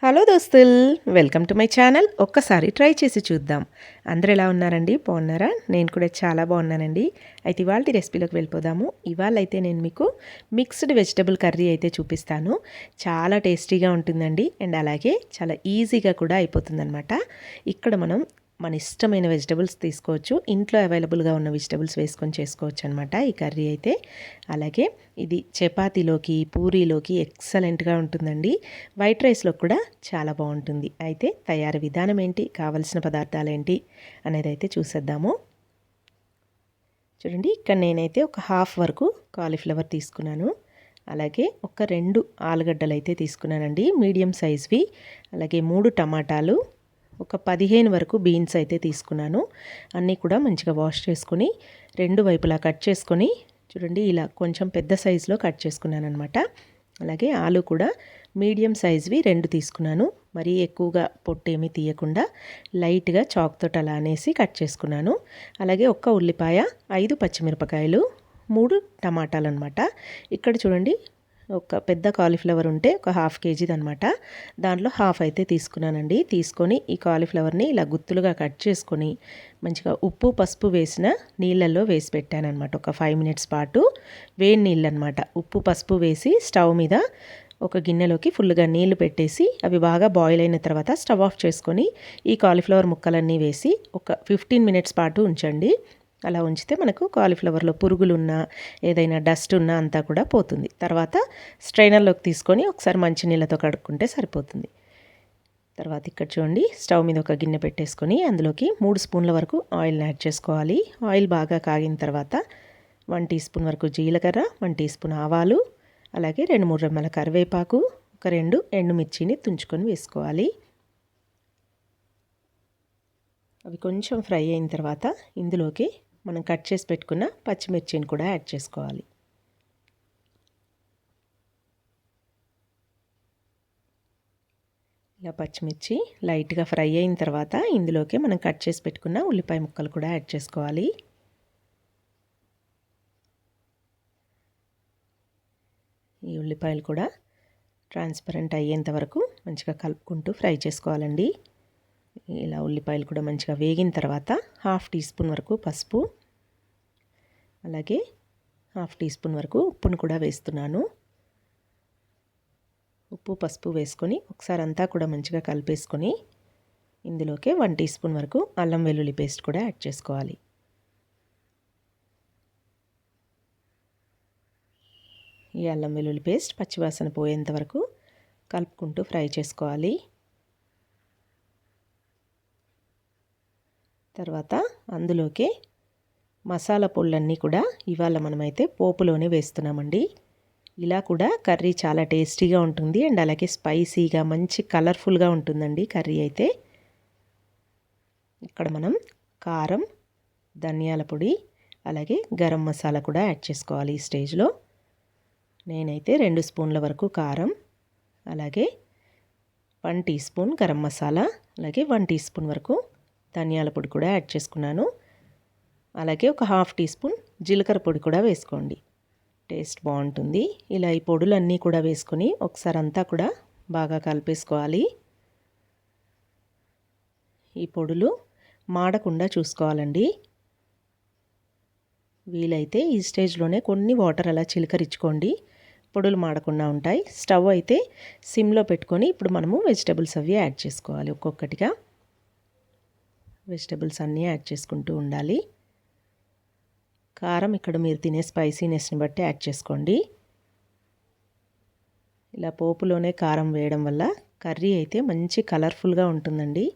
Hello దోస్తుల్, welcome to my channel. ఒక్కసారి try చేసి చూద్దాం. అందరూ ఎలా ఉన్నారండి? బాగున్నారా? నేను కూడా చాలా బాగున్నానండి. అయితే ఇవాళ రెసిపీలోకి వెళ్ళిపోదాము. ఇవాళ అయితే నేను మీకు మిక్స్డ్ వెజిటబుల్ కర్రీ అయితే చూపిస్తాను. చాలా టేస్టీగా ఉంటుందండి అండ్ అలాగే చాలా ఈజీగా కూడా అయిపోతుందన్నమాట. ఇక్కడ మనం మన ఇష్టమైన వెజిటబుల్స్ తీసుకోవచ్చు. ఇంట్లో అవైలబుల్గా ఉన్న వెజిటబుల్స్ వేసుకొని చేసుకోవచ్చు అనమాట ఈ కర్రీ అయితే. అలాగే ఇది చపాతీలోకి, పూరీలోకి ఎక్సలెంట్గా ఉంటుందండి. వైట్ రైస్లో కూడా చాలా బాగుంటుంది. అయితే తయారీ విధానం ఏంటి, కావలసిన పదార్థాలు ఏంటి అనేది అయితే చూసేద్దాము. చూడండి, ఇక్కడ నేనైతే ఒక హాఫ్ వరకు కాలీఫ్లవర్ తీసుకున్నాను. అలాగే ఒక 2 ఆలుగడ్డలు అయితే తీసుకున్నానండి, మీడియం సైజ్వి. అలాగే 3 టమాటాలు, ఒక 15 వరకు బీన్స్ అయితే తీసుకున్నాను. అన్నీ కూడా మంచిగా వాష్ చేసుకొని 2 వైపులా కట్ చేసుకొని చూడండి ఇలా కొంచెం పెద్ద సైజులో కట్ చేసుకున్నాను అనమాట. అలాగే ఆలు కూడా మీడియం సైజ్వి 2 తీసుకున్నాను. మరీ ఎక్కువగా పొట్టేమీ తీయకుండా లైట్గా చాక్ తోటి అలా అనేసి కట్ చేసుకున్నాను. అలాగే ఒక్క ఉల్లిపాయ, 5 పచ్చిమిరపకాయలు, 3 టమాటాలు అనమాట. ఇక్కడ చూడండి, ఒక పెద్ద కాలీఫ్లవర్ ఉంటే ఒక హాఫ్ కేజీది అనమాట. దాంట్లో హాఫ్ అయితే తీసుకున్నానండి. తీసుకొని ఈ కాలీఫ్లవర్ని ఇలా గుత్తులుగా కట్ చేసుకొని మంచిగా ఉప్పు పసుపు వేసిన నీళ్ళల్లో వేసి పెట్టానమాట. ఒక 5 మినిట్స్ పాటు వేడి నీళ్ళు అనమాట. ఉప్పు పసుపు వేసి స్టవ్ మీద ఒక గిన్నెలోకి ఫుల్గా నీళ్లు పెట్టేసి అవి బాగా బాయిల్ అయిన తర్వాత స్టవ్ ఆఫ్ చేసుకొని ఈ కాలీఫ్లవర్ ముక్కలన్నీ వేసి ఒక 15 మినిట్స్ పాటు ఉంచండి. అలా ఉంచితే మనకు కాలీఫ్లవర్లో పురుగులు ఉన్నా ఏదైనా డస్ట్ ఉన్నా అంతా కూడా పోతుంది. తర్వాత స్ట్రైనర్లోకి తీసుకొని ఒకసారి మంచినీళ్ళతో కడుక్కుంటే సరిపోతుంది. తర్వాత ఇక్కడ చూడండి, స్టవ్ మీద ఒక గిన్నె పెట్టేసుకొని అందులోకి 3 స్పూన్ల వరకు ఆయిల్ని యాడ్ చేసుకోవాలి. ఆయిల్ బాగా కాగిన తర్వాత 1 టీ స్పూన్ వరకు జీలకర్ర, 1 టీ స్పూన్ ఆవాలు, అలాగే 2-3 రెమ్మల కరివేపాకు, ఒక 2 ఎండుమిర్చిని తుంచుకొని వేసుకోవాలి. అవి కొంచెం ఫ్రై అయిన తర్వాత ఇందులోకి మనం కట్ చేసి పెట్టుకున్న పచ్చిమిర్చిని కూడా యాడ్ చేసుకోవాలి. ఇలా పచ్చిమిర్చి లైట్గా ఫ్రై అయిన తర్వాత ఇందులోకి మనం కట్ చేసి పెట్టుకున్న ఉల్లిపాయ ముక్కలు కూడా యాడ్ చేసుకోవాలి. ఈ ఉల్లిపాయలు కూడా ట్రాన్స్పరెంట్ అయ్యేంత వరకు మంచిగా కలుపుకుంటూ ఫ్రై చేసుకోవాలండి. ఇలా ఉల్లిపాయలు కూడా మంచిగా వేగిన తర్వాత హాఫ్ టీ స్పూన్ వరకు పసుపు, అలాగే హాఫ్ టీ స్పూన్ వరకు ఉప్పును కూడా వేస్తున్నాను. ఉప్పు పసుపు వేసుకొని ఒకసారి అంతా కూడా మంచిగా కలిపేసుకొని ఇందులోకి 1 టీ స్పూన్ వరకు అల్లం వెల్లుల్లి పేస్ట్ కూడా యాడ్ చేసుకోవాలి. ఈ అల్లం వెల్లుల్లి పేస్ట్ పచ్చివాసన పోయేంత వరకు కలుపుకుంటూ ఫ్రై చేసుకోవాలి. తర్వాత అందులోకి మసాలా పొళ్ళన్నీ కూడా ఇవాళ మనమైతే పోపులోనే వేస్తున్నామండి. ఇలా కూడా కర్రీ చాలా టేస్టీగా ఉంటుంది అండ్ అలాగే స్పైసీగా మంచి కలర్ఫుల్గా ఉంటుందండి కర్రీ అయితే. ఇక్కడ మనం కారం, ధనియాల పొడి, అలాగే గరం మసాలా కూడా యాడ్ చేసుకోవాలి ఈ స్టేజ్లో. నేనైతే 2 స్పూన్ల వరకు కారం, అలాగే 1 టీ స్పూన్ గరం మసాలా, అలాగే 1 టీ స్పూన్ వరకు ధనియాల పొడి కూడా యాడ్ చేసుకున్నాను. అలాగే ఒక హాఫ్ టీ స్పూన్ జీలకర్ర పొడి కూడా వేసుకోండి, టేస్ట్ బాగుంటుంది. ఇలా ఈ పొడులన్నీ కూడా వేసుకొని ఒకసారి అంతా కూడా బాగా కలిపేసుకోవాలి. ఈ పొడులు మాడకుండా చూసుకోవాలండి. వీలైతే ఈ స్టేజ్లోనే కొన్ని వాటర్ అలా చిలకరించుకోండి, పొడులు మాడకుండా ఉంటాయి. స్టవ్ అయితే సిమ్లో పెట్టుకొని ఇప్పుడు మనము వెజిటబుల్స్ అవి యాడ్ చేసుకోవాలి. ఒక్కొక్కటిగా వెజిటబుల్స్ అన్నీ యాడ్ చేసుకుంటూ ఉండాలి. కారం ఇక్కడ మీరు తినే స్పైసీనెస్ని బట్టి యాడ్ చేసుకోండి. ఇలా పోపులోనే కారం వేయడం వల్ల కర్రీ అయితే మంచి కలర్ఫుల్గా ఉంటుందండి.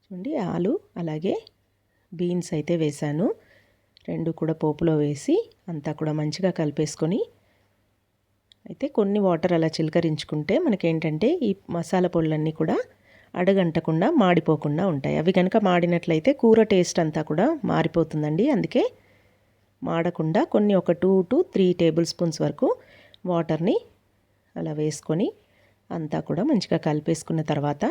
చూడండి, ఆలు అలాగే బీన్స్ అయితే వేసాను. 2 కూడా పోపులో వేసి అంతా కూడా మంచిగా కలిపేసుకొని అయితే కొన్ని వాటర్ అలా చిలకరించుకుంటే మనకేంటంటే ఈ మసాలా పొళ్ళన్నీ కూడా అడగంటకుండా మాడిపోకుండా ఉంటాయి. అవి కనుక మాడినట్లయితే కూర టేస్ట్ అంతా కూడా మారిపోతుందండి. అందుకే మాడకుండా కొన్ని ఒక 2 to 3 టేబుల్ స్పూన్స్ వరకు వాటర్ని అలా వేసుకొని అంతా కూడా మంచిగా కలిపేసుకున్న తర్వాత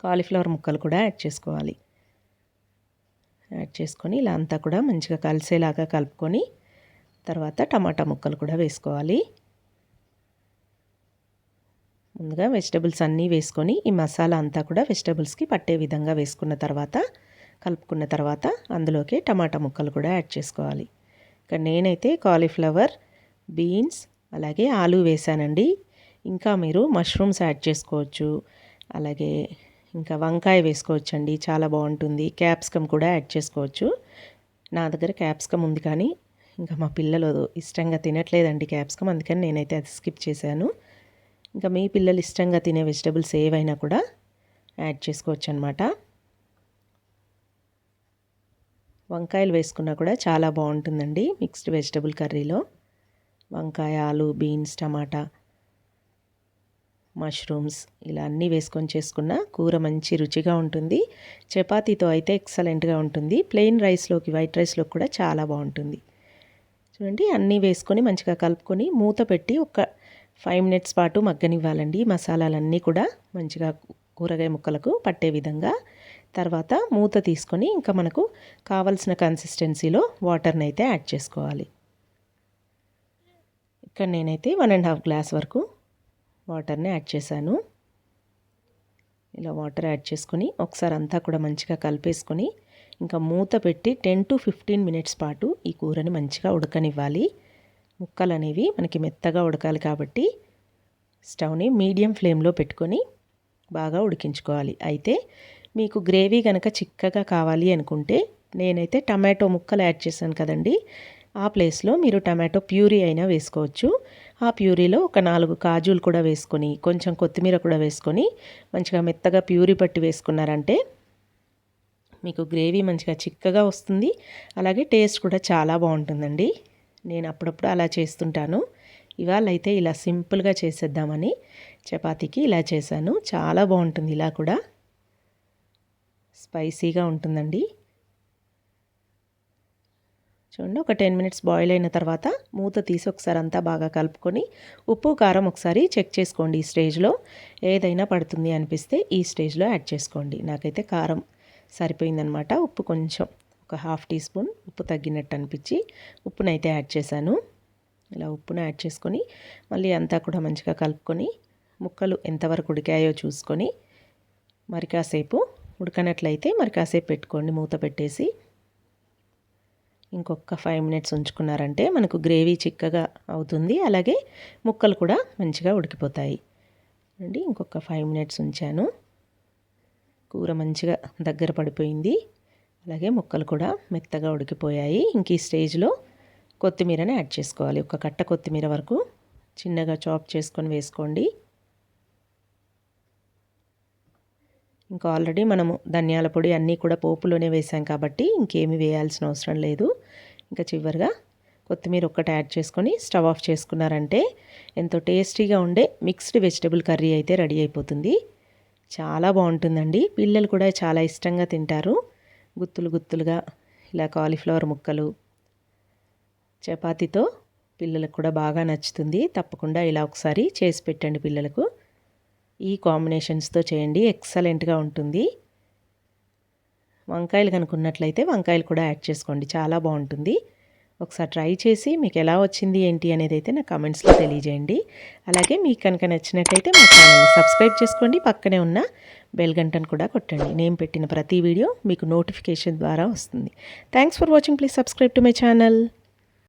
కాలీఫ్లవర్ ముక్కలు కూడా యాడ్ చేసుకోవాలి. యాడ్ చేసుకొని ఇలా అంతా కూడా మంచిగా కలిసేలాగా కలుపుకొని తర్వాత టమాటా ముక్కలు కూడా వేసుకోవాలి. ముందుగా వెజిటబుల్స్ అన్నీ వేసుకొని ఈ మసాలా అంతా కూడా వెజిటబుల్స్కి పట్టే విధంగా వేసుకున్న తర్వాత కలుపుకున్న తర్వాత అందులోకి టమాటా ముక్కలు కూడా యాడ్ చేసుకోవాలి. ఇక్కడ నేనైతే కాలీఫ్లవర్, బీన్స్ అలాగే ఆలు వేసానండి. ఇంకా మీరు మష్రూమ్స్ యాడ్ చేసుకోవచ్చు, అలాగే ఇంకా వంకాయ వేసుకోవచ్చండి, చాలా బాగుంటుంది. క్యాప్సికమ్ కూడా యాడ్ చేసుకోవచ్చు. నా దగ్గర క్యాప్సికమ్ ఉంది కానీ ఇంకా మా పిల్లలు ఇష్టంగా తినట్లేదండి క్యాప్సికమ్, అందుకని నేనైతే అది స్కిప్ చేశాను. ఇంకా మీ పిల్లలు ఇష్టంగా తినే వెజిటబుల్స్ ఏవైనా కూడా యాడ్ చేసుకోవచ్చు అనమాట. వంకాయలు వేసుకున్నా కూడా చాలా బాగుంటుందండి మిక్స్డ్ వెజిటబుల్ కర్రీలో. వంకాయ, ఆలు, బీన్స్, టమాటా, మష్రూమ్స్ ఇలా అన్నీ వేసుకొని చేసుకున్న కూర మంచి రుచిగా ఉంటుంది. చపాతీతో అయితే ఎక్సలెంట్గా ఉంటుంది. ప్లెయిన్ రైస్లోకి, వైట్ రైస్లోకి కూడా చాలా బాగుంటుంది. చూడండి, అన్నీ వేసుకొని మంచిగా కలుపుకొని మూత పెట్టి ఒక 5 మినిట్స్ పాటు మగ్గనివ్వాలండి. మసాలాలన్నీ కూడా మంచిగా కూరగాయ ముక్కలకు పట్టే విధంగా. తర్వాత మూత తీసుకొని ఇంకా మనకు కావలసిన కన్సిస్టెన్సీలో వాటర్ని అయితే యాడ్ చేసుకోవాలి. ఇక్కడ నేనైతే 1.5 గ్లాస్ వరకు వాటర్ని యాడ్ చేశాను. ఇలా వాటర్ యాడ్ చేసుకొని ఒకసారి అంతా కూడా మంచిగా కలిపేసుకొని ఇంకా మూత పెట్టి 10 to 15 మినిట్స్ పాటు ఈ కూరని మంచిగా ఉడకనివ్వాలి. ముక్కలు అనేవి మనకి మెత్తగా ఉడకాలి కాబట్టి స్టవ్ని మీడియం ఫ్లేమ్లో పెట్టుకొని బాగా ఉడికించుకోవాలి. అయితే మీకు గ్రేవీ కనుక చిక్కగా కావాలి అనుకుంటే నేనైతే టమాటో ముక్కలు యాడ్ చేశాను కదండి, ఆ ప్లేస్లో మీరు టమాటో ప్యూరీ అయినా వేసుకోవచ్చు. ఆ ప్యూరీలో ఒక 4 కాజులు కూడా వేసుకొని కొంచెం కొత్తిమీర కూడా వేసుకొని మంచిగా మెత్తగా ప్యూరీ పట్టి వేసుకున్నారంటే మీకు గ్రేవీ మంచిగా చిక్కగా వస్తుంది. అలాగే టేస్ట్ కూడా చాలా బాగుంటుందండి. నేను అప్పుడప్పుడు అలా చేస్తుంటాను. ఇవాళ అయితే ఇలా సింపుల్గా చేసేద్దామని చపాతీకి ఇలా చేశాను. చాలా బాగుంటుంది. ఇలా కూడా స్పైసీగా ఉంటుందండి. చూడండి, ఒక 10 మినిట్స్ బాయిల్ అయిన తర్వాత మూత తీసి ఒకసారి అంతా బాగా కలుపుకొని ఉప్పు, కారం ఒకసారి చెక్ చేసుకోండి. ఈ స్టేజ్లో ఏదైనా పడుతుంది అనిపిస్తే ఈ స్టేజ్లో యాడ్ చేసుకోండి. నాకైతే కారం సరిపోయిందనమాట. ఉప్పు కొంచెం ఒక 1/2 టీ స్పూన్ ఉప్పు తగ్గినట్టు అనిపించి ఉప్పునైతే యాడ్ చేశాను. ఇలా ఉప్పును యాడ్ చేసుకొని మళ్ళీ అంతా కూడా మంచిగా కలుపుకొని ముక్కలు ఎంతవరకు ఉడికాయో చూసుకొని మరి కాసేపు ఉడకనట్లయితే మరి కాసేపు పెట్టుకోండి మూత పెట్టేసి. ఇంకొక 5 మినిట్స్ ఉంచుకున్నారంటే మనకు గ్రేవీ చిక్కగా అవుతుంది. అలాగే ముక్కలు కూడా మంచిగా ఉడికిపోతాయి అండి. ఇంకొక 5 మినిట్స్ ఉంచాను. కూర మంచిగా దగ్గర పడిపోయింది. అలాగే ముక్కలు కూడా మెత్తగా ఉడికిపోయాయి. ఇంక ఈ స్టేజ్లో కొత్తిమీరని యాడ్ చేసుకోవాలి. ఒక కట్ట కొత్తిమీర వరకు చిన్నగా చాప్ చేసుకొని వేసుకోండి. ఇంకా ఆల్రెడీ మనము ధనియాల పొడి అన్నీ కూడా పోపులోనే వేసాం కాబట్టి ఇంకేమీ వేయాల్సిన అవసరం లేదు. ఇంకా చివరిగా కొత్తిమీర ఒక్కటి యాడ్ చేసుకొని స్టవ్ ఆఫ్ చేసుకున్నారంటే ఎంతో టేస్టీగా ఉండే మిక్స్డ్ వెజిటబుల్ కర్రీ అయితే రెడీ అయిపోతుంది. చాలా బాగుంటుందండి. పిల్లలు కూడా చాలా ఇష్టంగా తింటారు. గుత్తులు గుత్తులుగా ఇలా కాలీఫ్లవర్ ముక్కలు చపాతీతో పిల్లలకు కూడా బాగా నచ్చుతుంది. తప్పకుండా ఇలా ఒకసారి చేసి పెట్టండి పిల్లలకు. ఈ కాంబినేషన్స్తో చేయండి, ఎక్సలెంట్గా ఉంటుంది. వంకాయలు కనుకున్నట్లయితే వంకాయలు కూడా యాడ్ చేసుకోండి, చాలా బాగుంటుంది. ఒకసారి ట్రై చేసి మీకు ఎలా వచ్చింది ఏంటి అనేది అయితే నా కామెంట్స్లో తెలియజేయండి. అలాగే మీకు కనుక నచ్చినట్టయితే మా ఛానల్ని సబ్స్క్రైబ్ చేసుకోండి. పక్కనే ఉన్న బెల్ గంటను కూడా కొట్టండి. నేను పెట్టిన ప్రతి వీడియో మీకు నోటిఫికేషన్ ద్వారా వస్తుంది. Thanks for watching. Please subscribe to my channel.